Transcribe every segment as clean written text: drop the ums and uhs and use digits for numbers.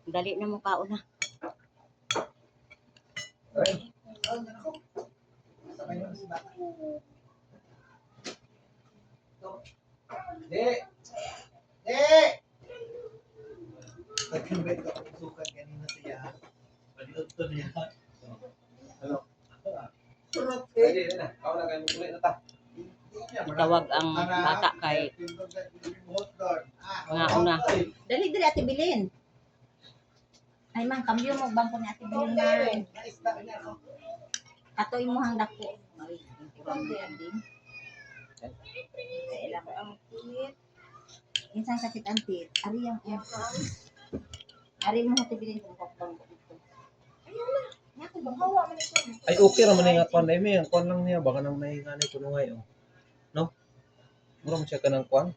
Dali na mo kaon na. Ay. Di! Di! Nag-invite ako ng sukat kanina siya. Paliot to niya. Ano? Pwede na. Ako na kayo mukulit na ta. Tawag ang bata kay mga una. Dali Ate Bilin. Ay man, kambyo mo bangko ni Ate Bilin man. Katoy mo hang dako. Ay, din. Kailan ko ang tit. Minsan sakit ang tit. Ari ang Ari mo Ate Bilin kung bangko ito. Ayun na. Nato bang hawa man ito. Ay, okay raman nga kwan. Ay, may ang kwan lang niya. Baka nang nahinga na ito nung ngayon. No? Mura mo siya ka ng kwan.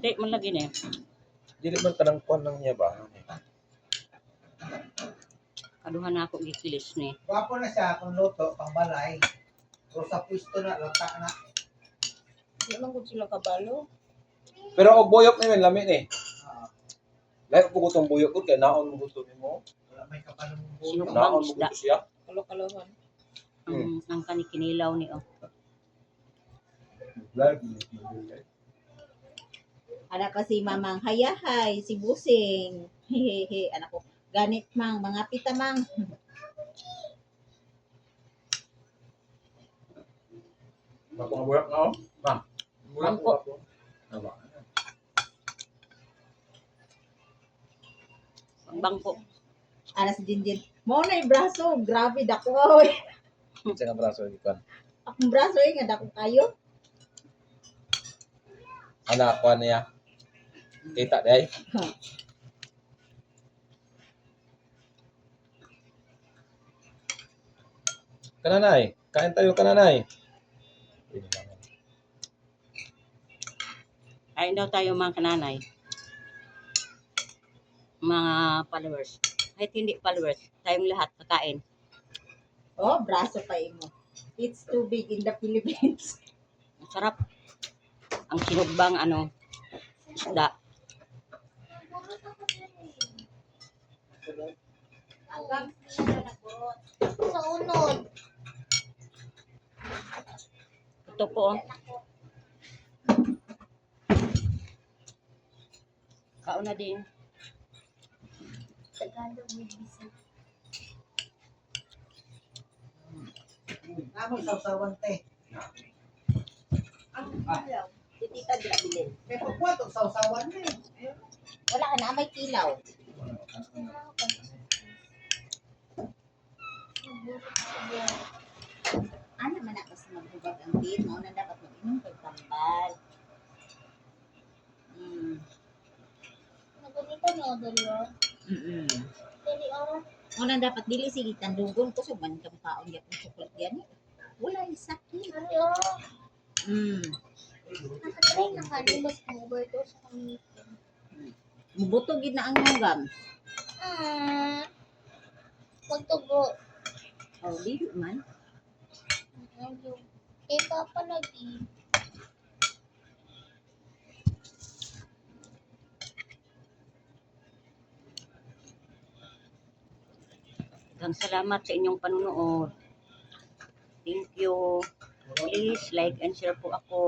Di man lagi na. Dili man ka ng kwan lang niya ba? Kaduhan na ako gikilis ni. Wapo na siya kung luto, pangbalay. Pero sa pwesto na, lata na. Di man gud sila kabalo. Pero og buyok na yun, lami ni. Ah, Lahat po ko itong buyok ko, kaya naon mo gusto mo. wala may kabalong Sino bulo. ba? Naon mo gusto siya. Kalo-kalohan. Ang kanikinilaw ni oh. Anak ko si Mamang Hayahay, si Busing. Hehehe, anak ko. Ganit mang, mga pita mang. Mga buyok na oh. Ma. Buyok Bangko. ko. Tama. Ang bangko. Anak si Jinjin. Mo na yung braso, grabe dako. Sa nga braso ni kwan. Akong braso nga dako kayo. Anak kwan niya. Kita day. Kananay, kain tayo kananay. Kain daw tayo mga kananay. Mga followers. Kahit hindi followers, tayong lahat kakain. Oh, braso pa mo. It's too big in the Philippines. Masarap. Ang sinugbang isda. Sa unod. Ito po. Kaon na din. Tagalog with bisig. Namoy sausawan te. Ang kilaw. Si Tita Dra Bilin. May pagkwat og sausawan ni. Wala ka na, may kilaw. Ano man ako sa maghubag ang tit, mo na dapat mag-inom kay tambal. Naganito no, dalo. Dali oras. Mo na dapat dili sige tandugon ko so man kam kaon gyud ng chocolate yan. Wala yung sakit. Dali oras. Nakatry na kalimos kong overdose sa kamitin. Mubuto gid na ang hanggang. Magtugo. Oh, dili man. Ayun. Kay Papa lagi. Salamat sa inyong panunood. Thank you. Please like and share po ako.